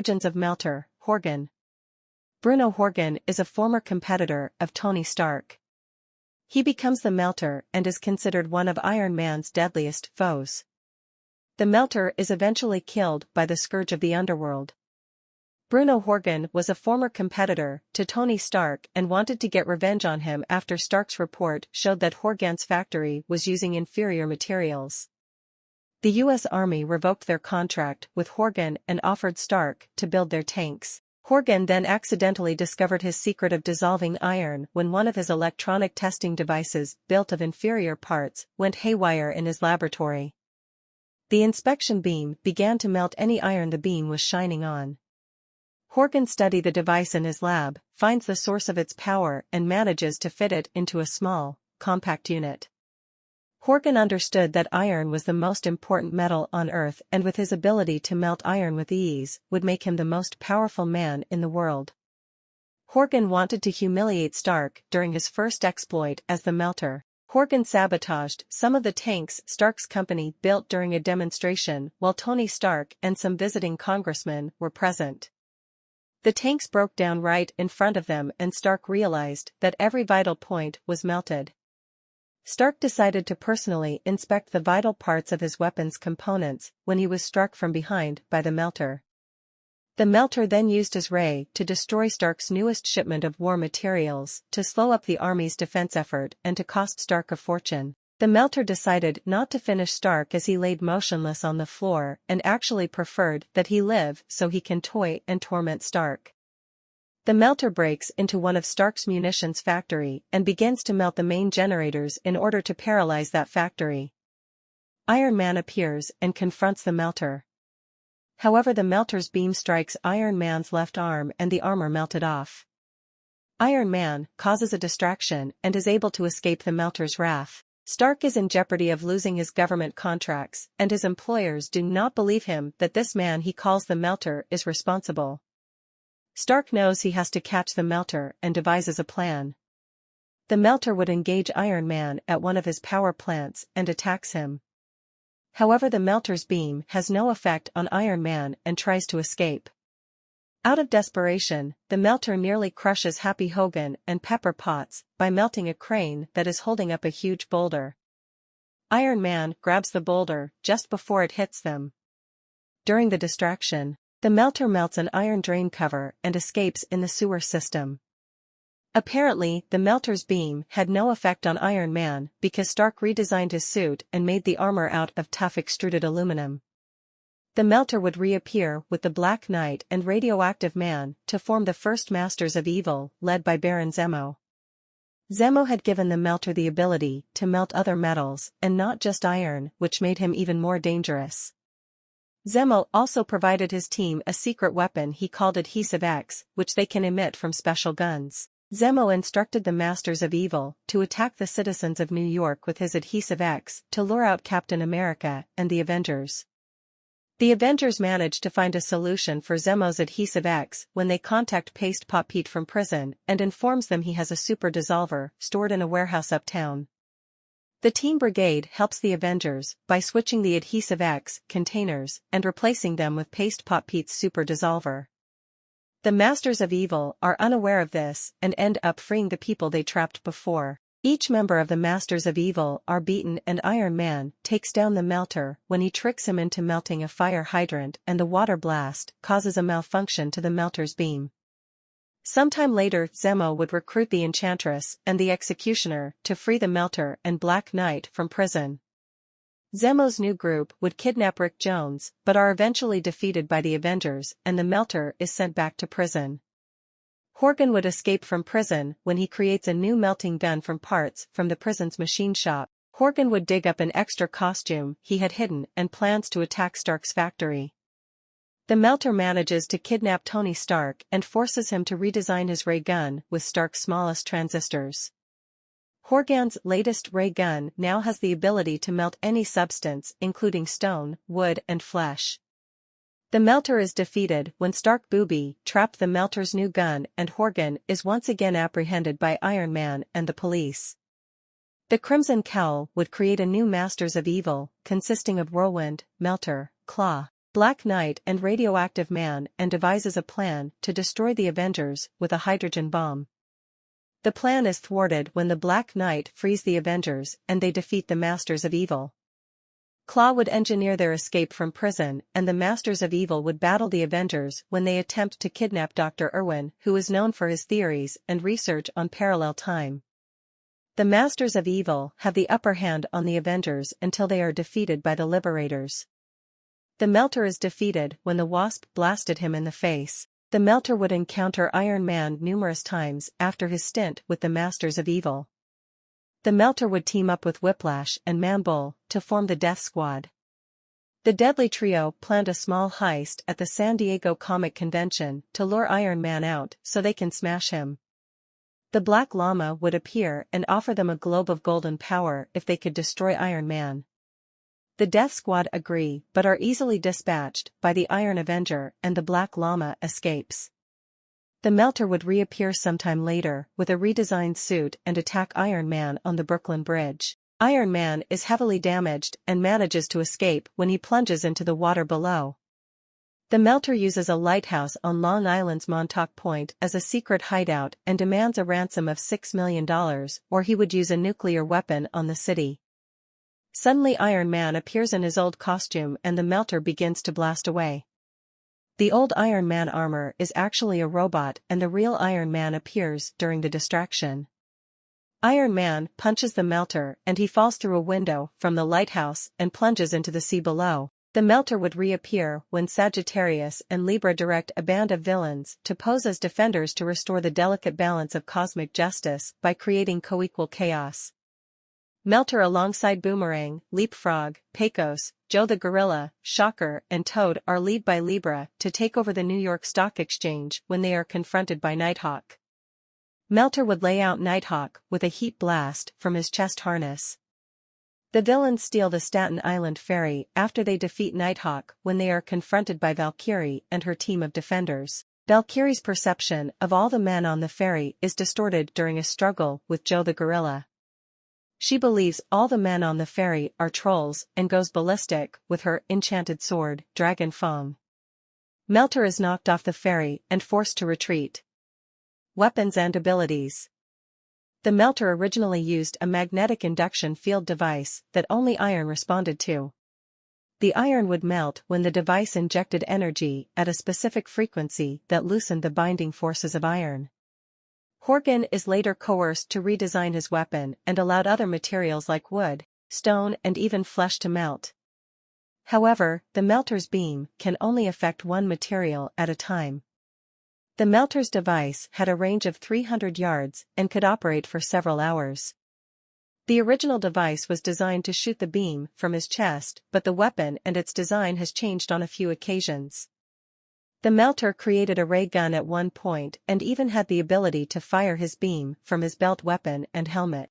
Origins of Melter, Horgan. Bruno Horgan is a former competitor of Tony Stark. He becomes the Melter and is considered one of Iron Man's deadliest foes. The Melter is eventually killed by the Scourge of the Underworld. Bruno Horgan was a former competitor to Tony Stark and wanted to get revenge on him after Stark's report showed that Horgan's factory was using inferior materials. The U.S. Army revoked their contract with Horgan and offered Stark to build their tanks. Horgan then accidentally discovered his secret of dissolving iron when one of his electronic testing devices, built of inferior parts, went haywire in his laboratory. The inspection beam began to melt any iron the beam was shining on. Horgan studied the device in his lab, finds the source of its power and manages to fit it into a small, compact unit. Horgan understood that iron was the most important metal on Earth and with his ability to melt iron with ease, would make him the most powerful man in the world. Horgan wanted to humiliate Stark during his first exploit as the Melter. Horgan sabotaged some of the tanks Stark's company built during a demonstration while Tony Stark and some visiting congressmen were present. The tanks broke down right in front of them and Stark realized that every vital point was melted. Stark decided to personally inspect the vital parts of his weapon's components when he was struck from behind by the Melter. The Melter then used his ray to destroy Stark's newest shipment of war materials, to slow up the army's defense effort and to cost Stark a fortune. The Melter decided not to finish Stark as he laid motionless on the floor and actually preferred that he live so he can toy and torment Stark. The Melter breaks into one of Stark's munitions factory and begins to melt the main generators in order to paralyze that factory. Iron Man appears and confronts the Melter. However, the Melter's beam strikes Iron Man's left arm and the armor melted off. Iron Man causes a distraction and is able to escape the Melter's wrath. Stark is in jeopardy of losing his government contracts and his employers do not believe him that this man he calls the Melter is responsible. Stark knows he has to catch the Melter and devises a plan. The Melter would engage Iron Man at one of his power plants and attacks him. However, the Melter's beam has no effect on Iron Man and tries to escape. Out of desperation, the Melter nearly crushes Happy Hogan and Pepper Potts by melting a crane that is holding up a huge boulder. Iron Man grabs the boulder just before it hits them. During the distraction, the Melter melts an iron drain cover and escapes in the sewer system. Apparently, the Melter's beam had no effect on Iron Man because Stark redesigned his suit and made the armor out of tough extruded aluminum. The Melter would reappear with the Black Knight and Radioactive Man to form the first Masters of Evil, led by Baron Zemo. Zemo had given the Melter the ability to melt other metals and not just iron, which made him even more dangerous. Zemo also provided his team a secret weapon he called Adhesive X, which they can emit from special guns. Zemo instructed the Masters of Evil to attack the citizens of New York with his Adhesive X to lure out Captain America and the Avengers. The Avengers manage to find a solution for Zemo's Adhesive X when they contact Paste Pot Pete from prison and informs them he has a super dissolver stored in a warehouse uptown. The Team Brigade helps the Avengers by switching the Adhesive X containers and replacing them with Paste Pot Pete's super dissolver. The Masters of Evil are unaware of this and end up freeing the people they trapped before. Each member of the Masters of Evil are beaten and Iron Man takes down the Melter when he tricks him into melting a fire hydrant and the water blast causes a malfunction to the Melter's beam. Sometime later, Zemo would recruit the Enchantress and the Executioner to free the Melter and Black Knight from prison. Zemo's new group would kidnap Rick Jones, but are eventually defeated by the Avengers and the Melter is sent back to prison. Horgan would escape from prison when he creates a new melting gun from parts from the prison's machine shop. Horgan would dig up an extra costume he had hidden and plans to attack Stark's factory. The Melter manages to kidnap Tony Stark and forces him to redesign his ray gun with Stark's smallest transistors. Horgan's latest ray gun now has the ability to melt any substance including stone, wood and flesh. The Melter is defeated when Stark Booby trapped the Melter's new gun and Horgan is once again apprehended by Iron Man and the police. The Crimson Cowl would create a new Masters of Evil consisting of Whirlwind, Melter, Claw, Black Knight and Radioactive Man and devises a plan to destroy the Avengers with a hydrogen bomb. The plan is thwarted when the Black Knight frees the Avengers and they defeat the Masters of Evil. Claw would engineer their escape from prison, and the Masters of Evil would battle the Avengers when they attempt to kidnap Dr. Irwin, who is known for his theories and research on parallel time. The Masters of Evil have the upper hand on the Avengers until they are defeated by the Liberators. The Melter is defeated when the Wasp blasted him in the face. The Melter would encounter Iron Man numerous times after his stint with the Masters of Evil. The Melter would team up with Whiplash and Man-Bull to form the Death Squad. The Deadly Trio planned a small heist at the San Diego Comic Convention to lure Iron Man out so they can smash him. The Black Llama would appear and offer them a globe of golden power if they could destroy Iron Man. The Death Squad agree but are easily dispatched by the Iron Avenger, and the Black Llama escapes. The Melter would reappear sometime later with a redesigned suit and attack Iron Man on the Brooklyn Bridge. Iron Man is heavily damaged and manages to escape when he plunges into the water below. The Melter uses a lighthouse on Long Island's Montauk Point as a secret hideout and demands a ransom of $6 million, or he would use a nuclear weapon on the city. Suddenly Iron Man appears in his old costume and the Melter begins to blast away. The old Iron Man armor is actually a robot and the real Iron Man appears during the distraction. Iron Man punches the Melter and he falls through a window from the lighthouse and plunges into the sea below. The Melter would reappear when Sagittarius and Libra direct a band of villains to pose as defenders to restore the delicate balance of cosmic justice by creating co-equal chaos. Melter alongside Boomerang, Leapfrog, Pecos, Joe the Gorilla, Shocker, and Toad are led by Libra to take over the New York Stock Exchange when they are confronted by Nighthawk. Melter would lay out Nighthawk with a heat blast from his chest harness. The villains steal the Staten Island ferry after they defeat Nighthawk when they are confronted by Valkyrie and her team of defenders. Valkyrie's perception of all the men on the ferry is distorted during a struggle with Joe the Gorilla. She believes all the men on the ferry are trolls and goes ballistic with her enchanted sword, Dragon Fang. Melter is knocked off the ferry and forced to retreat. Weapons and abilities. The Melter originally used a magnetic induction field device that only iron responded to. The iron would melt when the device injected energy at a specific frequency that loosened the binding forces of iron. Horgan is later coerced to redesign his weapon and allowed other materials like wood, stone and even flesh to melt. However, the Melter's beam can only affect one material at a time. The Melter's device had a range of 300 yards and could operate for several hours. The original device was designed to shoot the beam from his chest, but the weapon and its design has changed on a few occasions. The Melter created a ray gun at one point and even had the ability to fire his beam from his belt weapon and helmet.